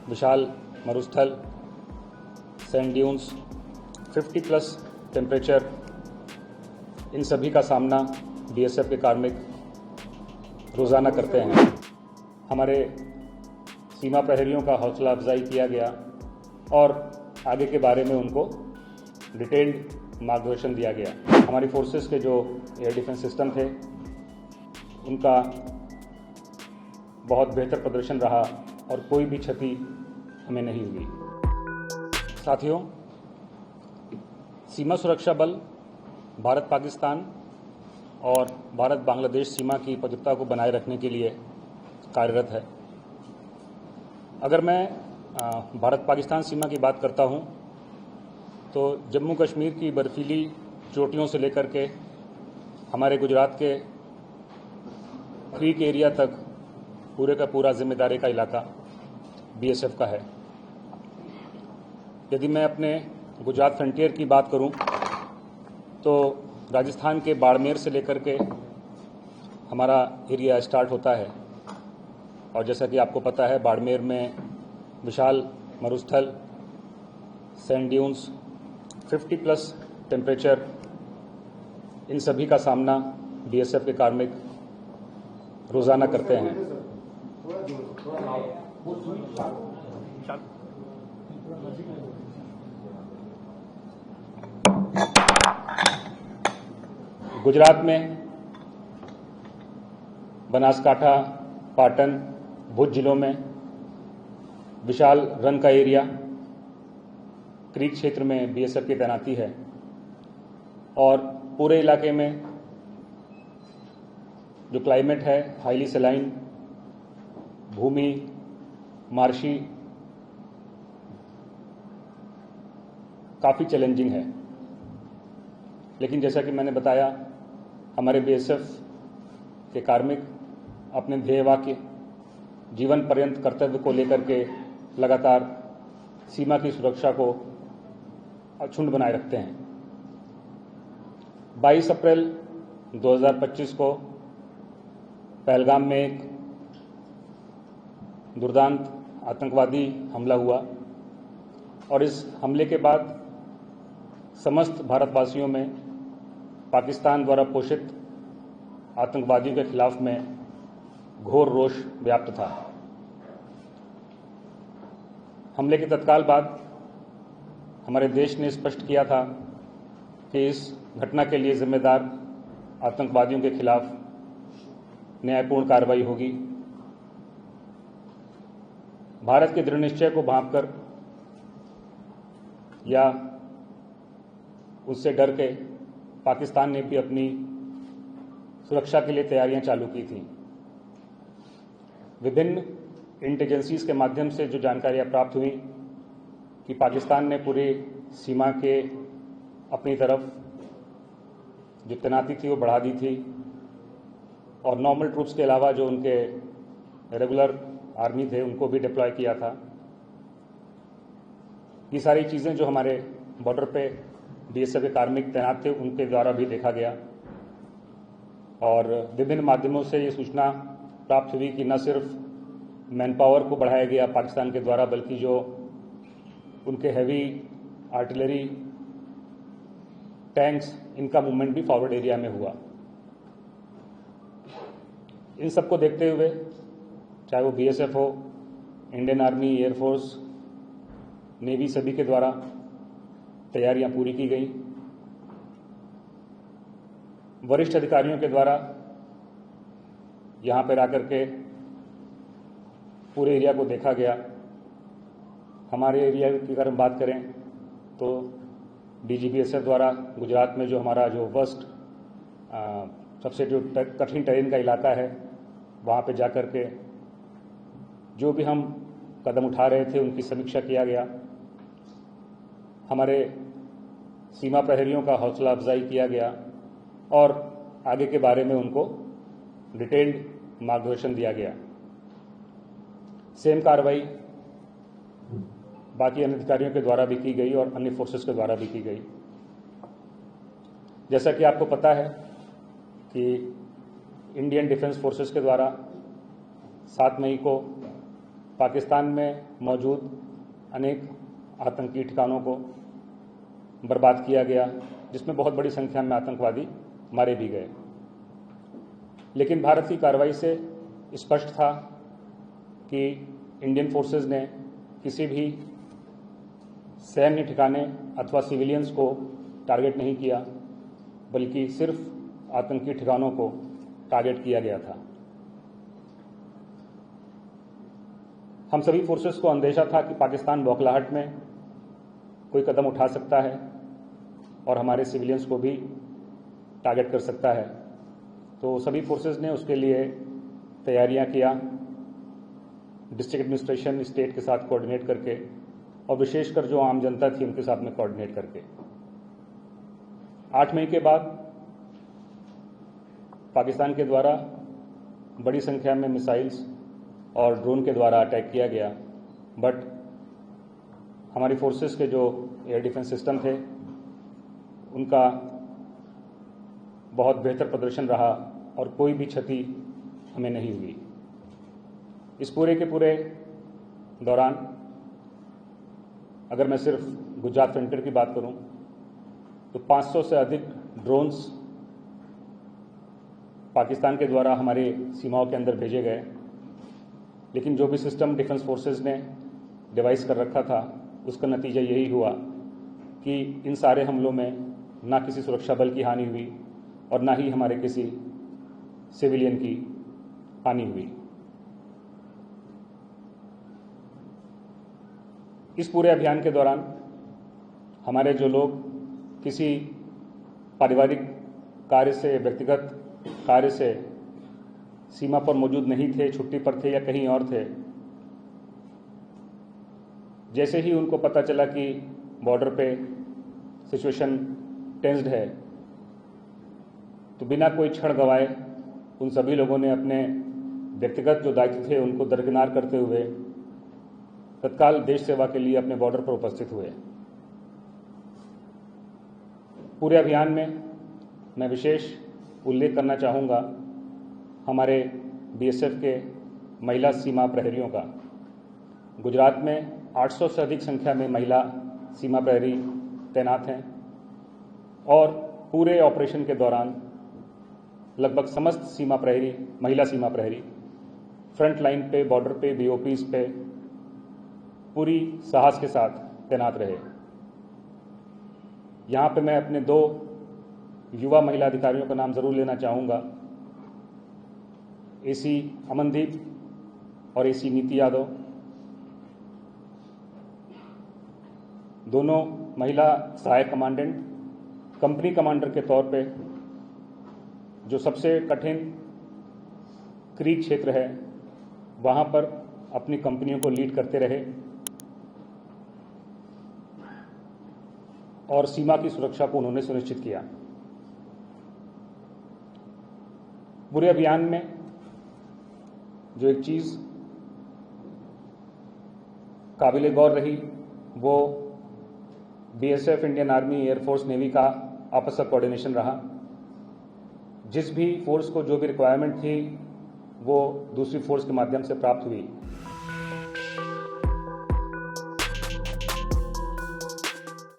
विशाल मरुस्थल, sand dunes, 50+ temperature, इन सभी का सामना बीएसएफ के कार्मिक रोज़ाना करते हैं। हमारे सीमा प्रहरियों का हौसला अफजाई किया गया और आगे के बारे में उनको डिटेल्ड मार्गदर्शन दिया गया। हमारी फोर्सेस के जो एयर डिफेंस सिस्टम थे उनका बहुत बेहतर प्रदर्शन रहा और कोई भी क्षति हमें नहीं हुई। साथियों, सीमा सुरक्षा बल भारत पाकिस्तान और भारत बांग्लादेश सीमा की पवित्रता को बनाए रखने के लिए कार्यरत है। अगर मैं भारत पाकिस्तान सीमा की बात करता हूं तो जम्मू कश्मीर की बर्फीली चोटियों से लेकर के हमारे गुजरात के क्रीक एरिया तक पूरे का पूरा जिम्मेदारी का इलाका बीएसएफ का है। यदि मैं अपने गुजरात फ्रंटियर की बात करूं तो राजस्थान के बाड़मेर से लेकर के हमारा एरिया स्टार्ट होता है और जैसा कि आपको पता है बाड़मेर में विशाल मरुस्थल, सैंड ड्यून्स, 50+ टेम्परेचर, इन सभी का सामना बीएसएफ के कार्मिक रोज़ाना करते हैं। गुजरात में बनासकांठा, पाटन, भुज जिलों में विशाल रन का एरिया क्रीक क्षेत्र में बीएसएफ की तैनाती है और पूरे इलाके में जो क्लाइमेट है हाईली सलाइन, भूमि, मार्शी, काफ़ी चैलेंजिंग है। लेकिन जैसा कि मैंने बताया, हमारे बीएसएफ के कार्मिक अपने ध्येय वाक्य जीवन पर्यंत कर्तव्य को लेकर के लगातार सीमा की सुरक्षा को अक्षुण्ण बनाए रखते हैं। 22 अप्रैल 2025 को पहलगाम में एक दुर्दांत आतंकवादी हमला हुआ और इस हमले के बाद समस्त भारतवासियों में पाकिस्तान द्वारा पोषित आतंकवादियों के खिलाफ में घोर रोष व्याप्त था। हमले के तत्काल बाद हमारे देश ने स्पष्ट किया था कि इस घटना के लिए जिम्मेदार आतंकवादियों के खिलाफ न्यायपूर्ण कार्रवाई होगी। भारत के दृढ़ निश्चय को भांपकर या उससे डर के पाकिस्तान ने भी अपनी सुरक्षा के लिए तैयारियां चालू की थी। विभिन्न इंटेलिजेंसीज के माध्यम से जो जानकारियां प्राप्त हुई कि पाकिस्तान ने पूरी सीमा के अपनी तरफ जो तैनाती थी वो बढ़ा दी थी और नॉर्मल ट्रूप्स के अलावा जो उनके रेगुलर आर्मी थे उनको भी डिप्लॉय किया था। ये सारी चीज़ें जो हमारे बॉर्डर पे बीएसएफ के कार्मिक तैनात थे उनके द्वारा भी देखा गया और विभिन्न माध्यमों से ये सूचना प्राप्त हुई कि न सिर्फ मैन पावर को बढ़ाया गया पाकिस्तान के द्वारा बल्कि जो उनके हैवी आर्टिलरी, टैंक्स, इनका मूवमेंट भी फॉरवर्ड एरिया में हुआ। इन सबको देखते हुए चाहे वो बीएसएफ हो, इंडियन आर्मी, एयरफोर्स, नेवी, सभी के द्वारा तैयारियां पूरी की गई। वरिष्ठ अधिकारियों के द्वारा यहाँ पर आकर के पूरे एरिया को देखा गया। हमारे एरिया की अगर हम बात करें तो डीजीबीएसएफ द्वारा गुजरात में जो हमारा जो वर्स्ट सबसे जो कठिन टेरेन का इलाका है वहाँ पे जाकर के जो भी हम कदम उठा रहे थे उनकी समीक्षा किया गया। हमारे सीमा प्रहरियों का हौसला अफजाई किया गया और आगे के बारे में उनको डिटेल्ड मार्गदर्शन दिया गया। सेम कार्रवाई बाकी अन्य अधिकारियों के द्वारा भी की गई और अन्य फोर्सेस के द्वारा भी की गई। जैसा कि आपको पता है कि इंडियन डिफेंस फोर्सेस के द्वारा 7 मई को पाकिस्तान में मौजूद अनेक आतंकी ठिकानों को बर्बाद किया गया, जिसमें बहुत बड़ी संख्या में आतंकवादी मारे भी गए। लेकिन भारत की कार्रवाई से स्पष्ट था कि इंडियन फोर्सेस ने किसी भी सैन्य ठिकाने अथवा सिविलियंस को टारगेट नहीं किया, बल्कि सिर्फ आतंकी ठिकानों को टारगेट किया गया था। हम सभी फोर्सेस को अंदेशा था कि पाकिस्तान बौखलाहट में कोई कदम उठा सकता है और हमारे सिविलियंस को भी टारगेट कर सकता है। तो सभी फोर्सेस ने उसके लिए तैयारियां किया, डिस्ट्रिक्ट एडमिनिस्ट्रेशन स्टेट के साथ कोऑर्डिनेट करके और विशेषकर जो आम जनता थी उनके साथ में कोऑर्डिनेट करके। 8 मई के बाद पाकिस्तान के द्वारा बड़ी संख्या में मिसाइल्स और ड्रोन के द्वारा अटैक किया गया, बट हमारी फोर्सेस के जो एयर डिफेंस सिस्टम थे उनका बहुत बेहतर प्रदर्शन रहा और कोई भी क्षति हमें नहीं हुई। इस पूरे के पूरे दौरान अगर मैं सिर्फ गुजरात फ्रंटियर की बात करूं तो 500 से अधिक ड्रोन्स पाकिस्तान के द्वारा हमारे सीमाओं के अंदर भेजे गए, लेकिन जो भी सिस्टम डिफेंस फोर्सेस ने डिवाइस कर रखा था उसका नतीजा यही हुआ कि इन सारे हमलों में ना किसी सुरक्षा बल की हानि हुई और ना ही हमारे किसी सिविलियन की हानि हुई। इस पूरे अभियान के दौरान हमारे जो लोग किसी पारिवारिक कार्य से, व्यक्तिगत कार्य से सीमा पर मौजूद नहीं थे, छुट्टी पर थे या कहीं और थे, जैसे ही उनको पता चला कि बॉर्डर पे सिचुएशन टेंस्ड है, तो बिना कोई क्षण गंवाए उन सभी लोगों ने अपने व्यक्तिगत जो दायित्व थे उनको दरकिनार करते हुए तत्काल देश सेवा के लिए अपने बॉर्डर पर उपस्थित हुए। पूरे अभियान में मैं विशेष उल्लेख करना चाहूँगा हमारे बीएसएफ के महिला सीमा प्रहरियों का। गुजरात में 800 से अधिक संख्या में महिला सीमा प्रहरी तैनात हैं और पूरे ऑपरेशन के दौरान लगभग समस्त सीमा प्रहरी, महिला सीमा प्रहरी फ्रंट लाइन पे, बॉर्डर पे, बीओपीज पे पूरी साहस के साथ तैनात रहे। यहाँ पे मैं अपने 2 युवा महिला अधिकारियों का नाम जरूर लेना चाहूँगा, एसी अमनदीप और एसी नीति यादव। दोनों महिला सहायक कमांडेंट कंपनी कमांडर के तौर पे जो सबसे कठिन क्रीक क्षेत्र है वहाँ पर अपनी कंपनियों को लीड करते रहे और सीमा की सुरक्षा को उन्होंने सुनिश्चित किया। पूरे अभियान में जो एक चीज़ काबिले गौर रही वो BSF, Indian army, air force, navy का आपस का कोऑर्डिनेशन रहा। जिस भी फोर्स को जो भी रिक्वायरमेंट थी वो दूसरी फोर्स के माध्यम से प्राप्त हुई।